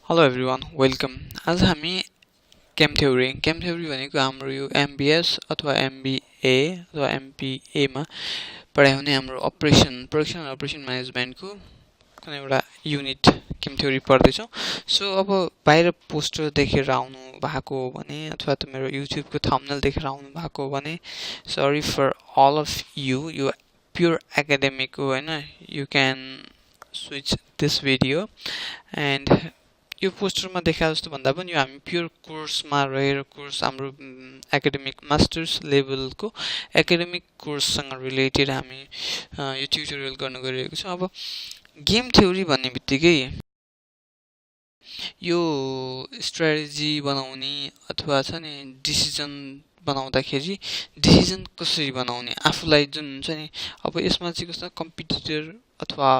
Hello everyone, welcome. आज हामी game theory भनेको हाम्रो यो MBS अथवा MBA अथवा MPA मा पढाइ हुने हाम्रो प्रोडक्सन अपरेसन म्यानेजमेन्टको कुनै एउटा युनिट गेम थ्योरी पढ्दैछौँ। सो अब बाहिर पोस्टर देखेर आउनु भएको हो भने अथवा त मेरो युट्युबको थम्बनेल देखेर आउनु भएको हो भने sorry for all of you, यो प्योर एकाडेमिक हो हैन। You can switch this video and यो पोस्टरमा देखाए जस्तो भन्दा पनि यो हामी प्योर कोर्समा रहेर कोर्स हाम्रो एकाडेमिक मास्टर्स लेभलको एकाडेमिक कोर्ससँग रिलेटेड हामी यो ट्युटोरियल गर्न गइरहेको छौँ। अब गेम थ्योरी भन्ने बित्तिकै यो स्ट्र्याटेजी बनाउने अथवा छ नि डिसिजन बनाउँदाखेरि डिसिजन कसरी बनाउने आफूलाई जुन हुन्छ नि। अब यसमा चाहिँ कस्तो कम्पिटिटर अथवा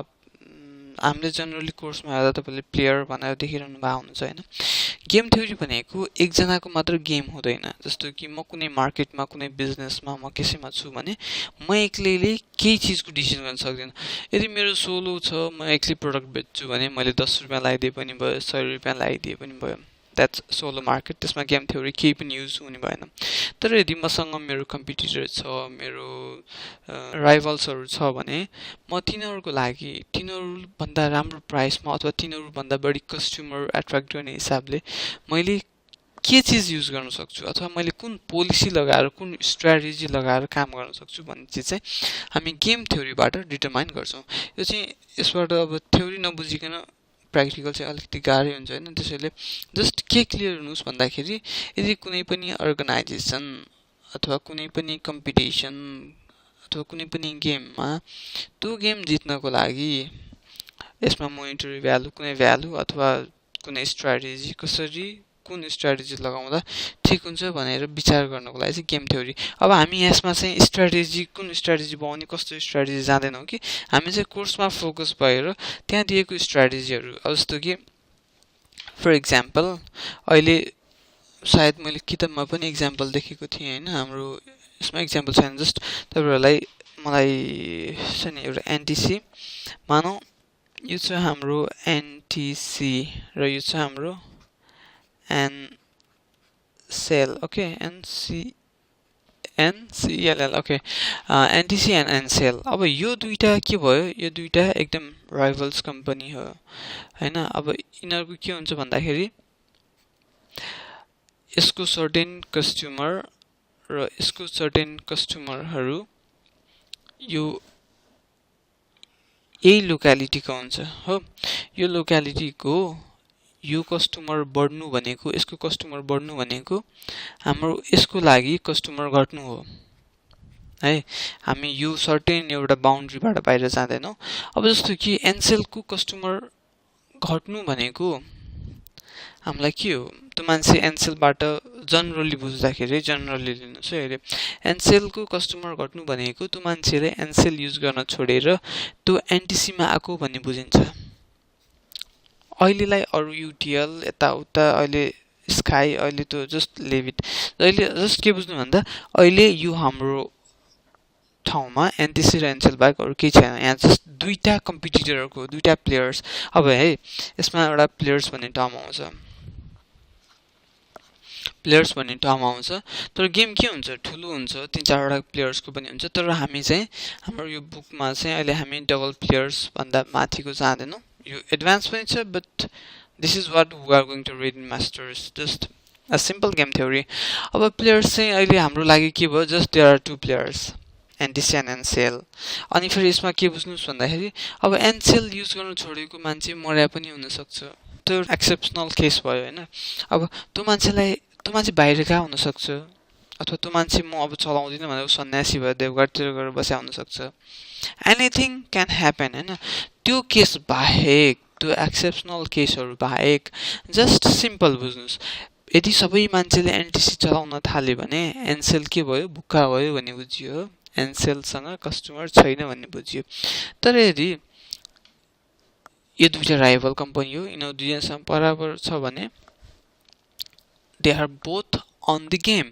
हामीले जनरली कोर्समा हेर्दा तपाईँले प्लेयर भनेर देखिरहनु भएको हुन्छ होइन। गेम थ्योरी भनेको एकजनाको मात्र गेम हुँदैन। जस्तो कि म कुनै मार्केटमा कुनै बिजनेसमा म कसैमा छु भने म एक्लैले केही चिजको डिसिजन गर्न सक्दिनँ। यदि मेरो सोलो छ, म एक्लै प्रडक्ट बेच्छु भने मैले 10 रुपियाँ लगाइदिए पनि भयो, 100 रुपियाँ लगाइदिए पनि भयो, द्याट्स सोलो मार्केट। त्यसमा गेम थ्योरी केही पनि युज हुने भएन। तर यदि मसँग मेरो कम्पिटिटर छ, मेरो राइभल्सहरू छ भने म तिनीहरूको लागि तिनीहरूभन्दा राम्रो प्राइसमा अथवा तिनीहरूभन्दा बढी कस्टमर एट्र्याक्ट गर्ने हिसाबले मैले के चिज युज गर्न सक्छु अथवा मैले कुन पोलिसी लगाएर कुन स्ट्र्याटेजी लगाएर काम गर्न सक्छु भन्ने चिज चाहिँ हामी गेम थ्योरीबाट डिटरमाइन गर्छौँ। यो चाहिँ यसबाट अब थ्योरी नबुझिकन प्र्याक्टिकल चाहिँ अलिकति गाह्रै हुन्छ होइन। त्यसैले जस्ट के क्लियर हुनुहोस् भन्दाखेरि यदि कुनै पनि अर्गनाइजेसन अथवा कुनै पनि कम्पिटिसन अथवा कुनै पनि गेममा त्यो गेम जित्नको लागि यसमा मोनिटरी भ्यालु कुनै भ्यालु अथवा कुनै स्ट्र्याटेजी कसरी कुन स्ट्र्याटेजी लगाउँदा ठिक हुन्छ भनेर विचार गर्नको लागि चाहिँ गेम थ्योरी। अब हामी यसमा चाहिँ स्ट्र्याटेजी कुन स्ट्र्याटेजी बनाउने कस्तो स्ट्र्याटेजी जाँदैनौँ कि हामी चाहिँ कोर्समा फोकस भएर त्यहाँ दिएको स्ट्र्याटेजीहरू जस्तो कि फर इक्जाम्पल अहिले सायद मैले किताबमा पनि इक्जाम्पल देखेको थिएँ होइन। हाम्रो यसमा इक्जाम्पल छैन, जस्ट तपाईँहरूलाई मलाई छ नि एउटा एनटिसी मानौँ यो छ हाम्रो एनटिसी र यो छ हाम्रो एनसेल ओके एनसिएलएल ओके एनटिसी एन्ड एनसेल। अब यो दुईटा के भयो, यो दुईटा एकदम राइभल्स कम्पनी हो होइन। अब यिनीहरूको के हुन्छ भन्दाखेरि यसको सर्टेन कस्टमर र यसको सर्टेन कस्टमरहरू यो यही लोकालिटीको हुन्छ हो। यो लोकालिटीको यो कस्टमर बढ्नु भनेको यसको कस्टमर बढ्नु भनेको हाम्रो यसको लागि कस्टमर घट्नु हो है। हामी यो सर्टेन एउटा बााउन्ड्रीबाट बाहिर जाँदैनौँ। अब जस्तो कि एनसेलको कस्टमर घट्नु भनेको हामीलाई के हो, त्यो मान्छे एनसेलबाट जनरली बुझ्दाखेरि जनरली लिनुहोस् है अहिले एनसेलको कस्टमर घट्नु भनेको त्यो मान्छेले एनसेल युज गर्न छोडेर त्यो एनटिसीमा आएको भन्ने बुझिन्छ। अहिलेलाई अरू युटिएल यताउता अहिले स्काई अहिले त जस्ट लेभिट अहिले जस्ट के बुझ्नु भन्दा अहिले यो हाम्रो ठाउँमा एनटिसी र एनसेल बाहेक अरू केही छैन। यहाँ जस्ट दुईटा कम्पिटिटरहरूको दुईटा प्लेयर्स। अब है यसमा एउटा प्लेयर्स भन्ने टर्म आउँछ, प्लेयर्स भन्ने टर्म आउँछ। तर गेम के हुन्छ, ठुलो हुन्छ, 3-4वटा प्लेयर्सको पनि हुन्छ। तर हामी चाहिँ हाम्रो यो बुकमा चाहिँ अहिले हामी डबल प्लेयर्स भन्दा माथिको जाँदैनौँ। यो एडभान्स पनि छ but this is what we are going to read in masters, just a simple game theory. अब प्लेयर्स चाहिँ अहिले हाम्रो लागि के भयो, just there are 2 players NTC and Ncell. अनि फेरि यसमा के बुझ्नुहोस् भन्दाखेरि अब एनसेल युज गर्न छोडेको मान्छे मर्या पनि हुनसक्छ, त्यो एक्सेप्सनल केस भयो होइन। अब त्यो मान्छे बाहिर कहाँ हुनसक्छ अथवा त्यो मान्छे म अब चलाउँदिनँ भनेर सन्यासी भएर देवघाटतिर गएर बस्या हुनसक्छ। एनिथिङ क्यान ह्यापन होइन। त्यो केस बाहेक त्यो एक्सेप्सनल केसहरू बाहेक जस्ट सिम्पल बुझ्नुहोस्, यदि सबै मान्छेले एनटिसी चलाउन थाल्यो भने एनसेल के भयो, भुक्का भयो भन्ने बुझियो हो। एनसेलसँग कस्टमर छैन भन्ने बुझियो। तर यदि यो दुईटा राइभल कम्पनी हो, यिनीहरू दुईजनासँग बराबर छ भने they are both on the game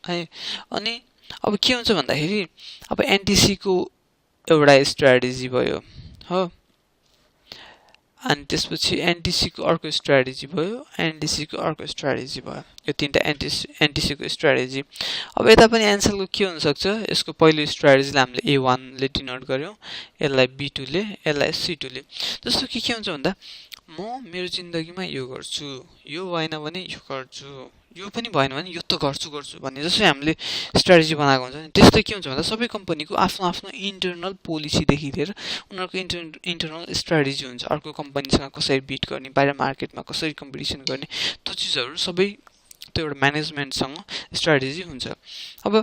है। अनि अब के हुन्छ भन्दाखेरि अब एनटिसीको एउटा स्ट्र्याटेजी भयो हो। अनि त्यसपछि एनटिसी को अर्को स्ट्र्याटेजी भयो, एनटिसी को अर्को स्ट्र्याटेजी भयो। यो तीनटा एनटिसी को स्ट्र्याटेजी। अब यता पनि एनसेल को के हुन सक्छ, यसको पहिलो स्ट्र्याटेजीले हामीले A1 ले डिनोट गर्यौं, यसलाई B2 ले, यसलाई C2 ले। जस्तो के हुन्छ भन्दा म मेरो जिन्दगीमा यो गर्छु, यो भएन भने यो गर्छु, यो पनि भएन भने यो त गर्छु भन्ने जसरी हामीले स्ट्र्याटेजी बनाएको हुन्छ नि, त्यस्तो के हुन्छ भन्दा सबै कम्पनीको आफ्नो आफ्नो इन्टरनल पोलिसी देखि लिएर उनीहरुको इन्टरनल स्ट्र्याटेजी हुन्छ। अर्को कम्पनीसँग कसरी बिट गर्ने, बाहिर मार्केटमा कसरी कम्पिटिसन गर्ने, त्यो चीजहरु सबै त्यो एउटा म्यानेजमेन्टसँग स्ट्र्याटेजी हुन्छ। अब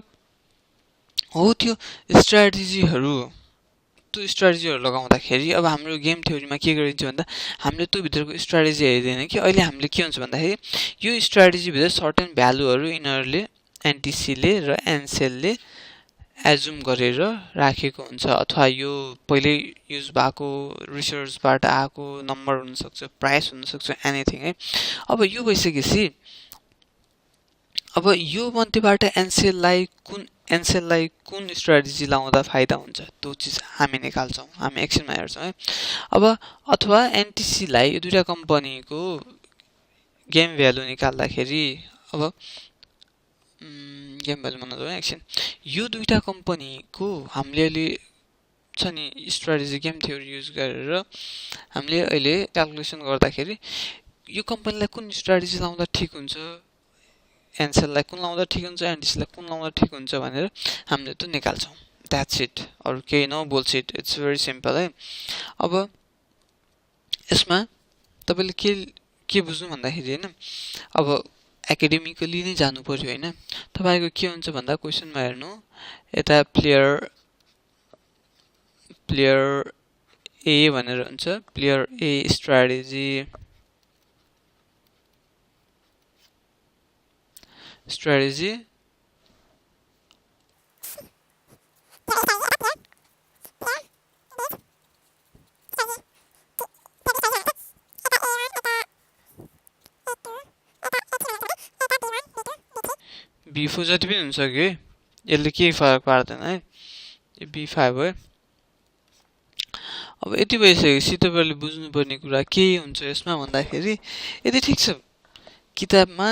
हो त्यो स्ट्र्याटेजीहरु लगाउँदाखेरि अब हाम्रो गेम थ्योरीमा के गरिन्छ भन्दा हामीले त्यो भित्रको स्ट्र्याटेजी हेर्दैन कि अहिले हामीले के हुन्छ भन्दाखेरि यो स्ट्र्याटेजी भित्र सर्टेन भ्यालुहरु यिनीहरुले एनटिसी ले र एनसेल ले एजुम गरेर राखेको हुन्छ, अथवा यो पहिले युज भएको रिसर्चबाट आएको नम्बर हुन सक्छ, प्राइस हुन सक्छ, एनीथिङ है। अब यो भइसकेपछि अब यो मध्येबाट एनसेललाई कुन स्ट्र्याटेजी लाउँदा फाइदा हुन्छ त्यो चीज हामी निकाल्छौं, हामी एकछिनमा हेर्छौं है। अब अथवा एनटिसी लाई यो दुईटा कम्पनीको गेम भ्यालु निकाल्दाखेरि अब गेम भ्यालु भन्न जाऊ एकछिन, यो दुईटा कम्पनीको हामीले अहिले छ नि स्ट्र्याटेजी गेम थ्योरी युज गरेर हामीले अहिले क्याल्कुलेसन गर्दाखेरि यो कम्पनीलाई कुन स्ट्र्याटेजी लाउँदा ठीक हुन्छ, एनसेललाई कुन लाउँदा ठीक हुन्छ, एनटिसीलाई कुन लाउँदा ठीक हुन्छ भनेर हामीले त्यो निकाल्छौं। द्याट्स इट, अरु केही न बुलशिट, इट्स भेरी सिम्पल है। अब यसमा तपाईले के बुझ्नु भन्दाखेरि हैन, अब एकाडेमिकली नै जानु पर्यो हैन। तपाईको के हुन्छ भन्दा क्वेशनमा हेर्नु, यता प्लेयर ए भनेर हुन्छ, प्लेयर ए स्ट्र्याटेजी B4 जति पनि हुन्छ कि यसले केही फरक पार्दैन है, यो B5 हो। अब यति भइसकेपछि तपाईहरुले बुझ्नुपर्ने कुरा के हुन्छ यसमा भन्दाखेरि यदि ठीक छ किताबमा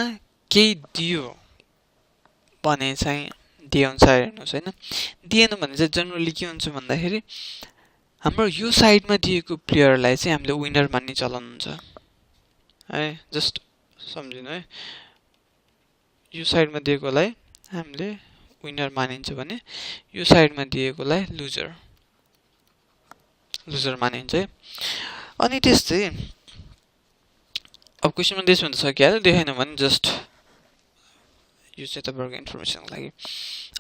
केही दियो भने चाहिँ दिए अनुसार हेर्नुस् हैन, दिएन भने चाहिँ जनरली के हुन्छ भन्दाखेरि हाम्रो यो साइडमा दिएको प्लेयरलाई चाहिँ हामीले विनर मान्ने चलन हुन्छ है। जस्ट सम्झिनु है, यो साइडमा दिएकोलाई हामीले विनर मानिन्छ भने यो साइडमा दिएकोलाई लुजर मानिन्छ है। अनि त्यस्तै अब क्वेशनमा देश भन्दा सकिहाल्यो, देखेन भने जस्ट यो चाहिँ तपाईहरुको इन्फर्मेसनको लागि।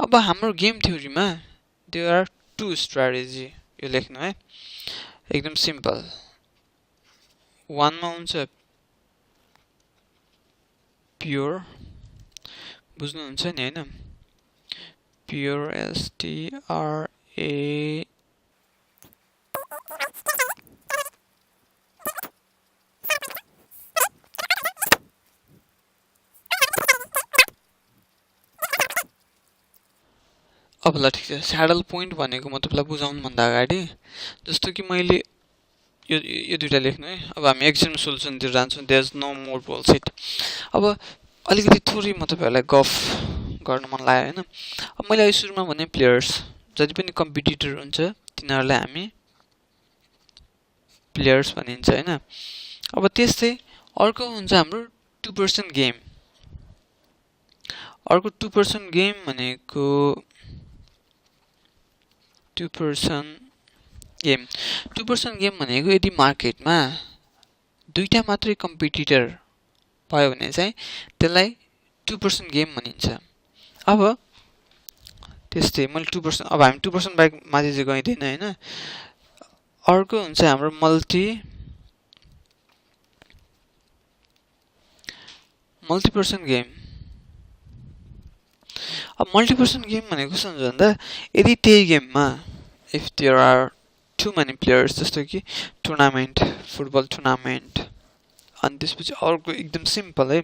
अब हाम्रो गेम थ्योरीमा देयर आर टु स्ट्र्याटेजी, यो लेख्नु है एकदम सिम्पल। 1 मा हुन्छ प्योर, बुझ्नुहुन्छ नि हैन, प्योर STRA अब ल ठीक छ। स्याडल पोइन्ट भनेको म तपाईलाई बुझाउनु भन्दा अगाडि जस्तो कि मैले यो दुईटा लेख्नु है। अब हामी एक्जाम सोलुसनतिर जान्छौं, there is no more bullshit. अब अलिकति थोरै म तपाईहरुलाई गफ गर्न मन लाग्यो हैन। अब मैले अहिले सुरुमा भने प्लेयर्स जति पनि कम्पिटिटर हुन्छ तिनीहरुलाई हामी प्लेयर्स भनिन्छ हैन। अब त्यस्तै अर्को हुन्छ हाम्रो 2% गेम। अर्को 2% गेम भनेको 2% गेम भनेको यदि मार्केटमा दुईटा मात्रै कम्पिटिटर भयो भने चाहिँ त्यसलाई 2% गेम भनिन्छ। अब त्यस्तै मैले 2%, अब हामी 2% बाइक माथि चाहिँ गइदैन हैन। अर्को हुन्छ हाम्रो मल्टी% गेम। अब मल्टी% गेम भनेको कस्तो हुन्छ भन्दा यदि त्यही गेममा if there are too many players, जस्तो कि टुर्नामेन्ट, फुटबल टुर्नामेन्ट, अनि त्यसपछि अर्को एकदम सिम्पल है,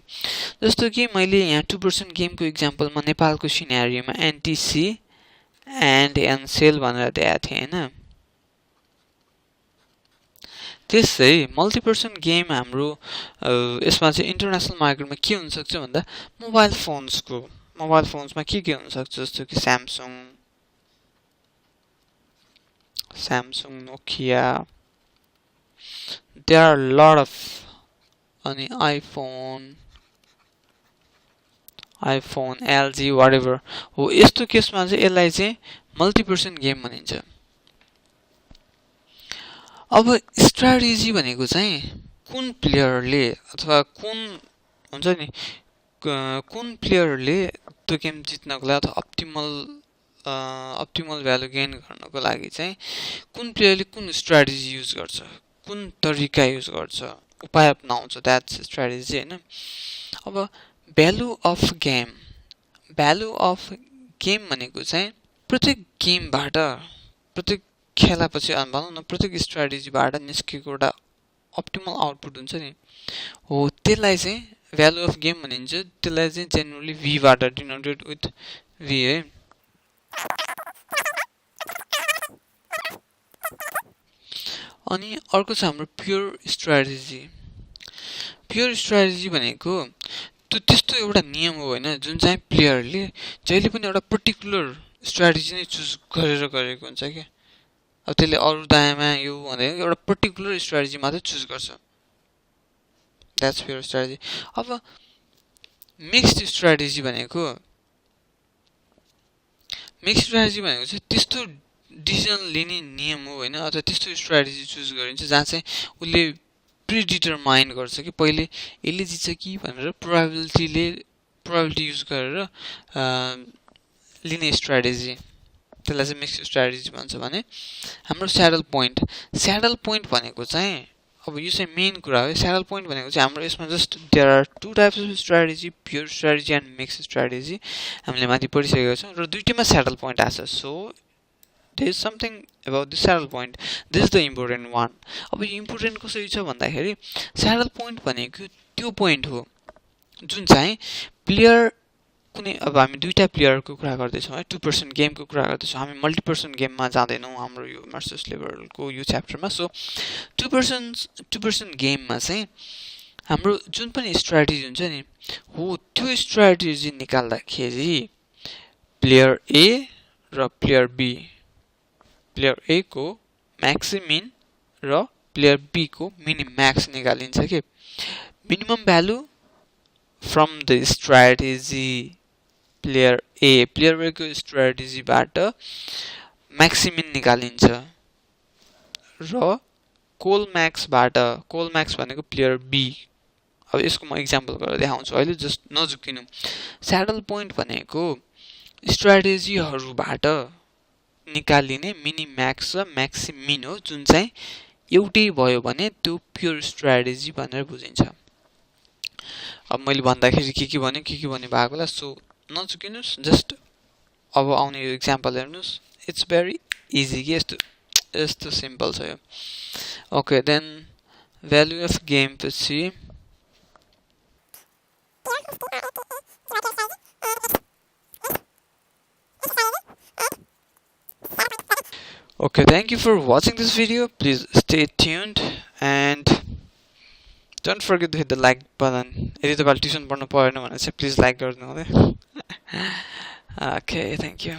जस्तो कि मैले यहाँ 2% गेमको एक्जाम्पलमा नेपालको सिनेरियोमा एनटिसी एन्ड एनसेल भनेर दिएको थिएँ हैन। त्यसै मल्टिपर्सन गेम हाम्रो यसमा चाहिँ इन्टरनेसनल मार्केटमा के हुन सक्छ भन्दा मोबाइल फोन्समा के हुन सक्छ जस्तो कि Samsung Nokia there are lot of अनि आइफोन एलजी वाटेभर हो यस्तो केसमा चाहिँ यसलाई चाहिँ मल्टिपर्सन गेम भनिन्छ। अब स्ट्राटेजी भनेको चाहिँ कुन प्लेयरले अथवा कुन हुन्छ नि कुन प्लेयरले त्यो गेम जित्नको लागि अथवा अप्टिमल भ्यालु गेन गर्नको लागि चाहिँ कुन प्लेयरले कुन स्ट्राटेजी युज गर्छ, कुन तरिका युज गर्छ, उपाय अपनाउँछ, द्याट्स स्ट्राटेजी हैन। अब भ्यालु अफ गेम भनेको चाहिँ प्रत्येक गेमबाट प्रत्येक खेलापछि भनौँ न प्रत्येक स्ट्राटेजीबाट निस्केको एउटा अप्टिमल आउटपुट हुन्छ नि हो त्यसलाई चाहिँ भ्यालु अफ गेम भनिन्छ। त्यसलाई चाहिँ जेनरली भीबाट डिनोटेड विथ भी है। अनि अर्को छ हाम्रो प्योर स्ट्राटेजी भनेको त्यो त्यस्तो एउटा नियम हो होइन जुन चाहिँ प्लेयरले जहिले पनि एउटा पर्टिकुलर स्ट्राटेजी नै चुज गरेको हुन्छ क्या। अब त्यसले अरू दायाँमा यो भनेको एउटा पर्टिकुलर स्ट्राटेजी मात्रै चुज गर्छ, द्याट्स प्योर स्ट्राटेजी। अब मिक्स्ड स्ट्राटेजी भनेको चाहिँ त्यस्तो डिसिजन लिने नियम हो होइन अथवा त्यस्तो स्ट्राटेजी चुज गरिन्छ जहाँ चाहिँ उसले प्रिडिटरमाइन गर्छ कि पहिले यसले जित्छ कि भनेर प्रोबाबिलिटी युज गरेर लिने स्ट्राटेजी, त्यसलाई चाहिँ मिक्स्ड स्ट्राटेजी भन्छ। भने हाम्रो स्याडल पोइन्ट भनेको चाहिँ अब यो चाहिँ मेन कुरा हो। स्याडल पोइन्ट भनेको चाहिँ हाम्रो यसमा just there are two types of strategy, pure strategy and mixed strategy हामीले माथि पढिसकेका छौँ र दुईटैमा स्याडल पोइन्ट आछ। So there is something about the saddle point, this is the important one. अब यो इम्पोर्टेन्ट कसरी छ भन्दाखेरि स्याडल पोइन्ट भनेको त्यो पोइन्ट हो जुन चाहिँ प्लेयर कुनै अब हामी दुईटा प्लेयरको कुरा गर्दैछौँ है, 2% गेमको कुरा गर्दैछौँ, हामी मल्टिपर्सन गेममा जाँदैनौँ हाम्रो यो मास्टर्स लेभलको यो च्याप्टरमा। सो 2% गेममा चाहिँ हाम्रो जुन पनि स्ट्राटेजी हुन्छ नि हो त्यो स्ट्राटेजी निकाल्दाखेरि प्लेयर ए र प्लेयर बी, प्लेयर ए को म्याक्सिमिन र प्लेयर बी को मिनिम म्याक्स निकालिन्छ कि minimum value from the strategy player ए को स्ट्राटेजीबाट म्याक्सिमिन निकालिन्छ र कोल म्याक्स भनेको प्लेयर बी। अब यसको म इक्जाम्पल गरेर देखाउँछु अहिले, जस्ट नझुक्किनु। स्याडल पोइन्ट भनेको स्ट्राटेजीहरूबाट निकालिने मिनिम म्याक्स र म्याक्सिमिन हो जुन चाहिँ एउटै भयो भने त्यो प्योर स्ट्राटेजी भनेर बुझिन्छ। अब मैले भन्दाखेरि के भने भएकोलाई सो नचुकिनुहोस्, जस्ट अब आउने यो इक्जाम्पल हेर्नुहोस्, इट्स भेरी इजी कि यस्तो सिम्पल छ यो। Okay then value of game पछि okay, thank you for watching this video. Please stay tuned and don't forget to hit the like button. यदि तपाईले ट्युसन पढ्नु परेन भने चाहिँ प्लिज लाइक गर्नु होला। Okay, thank you.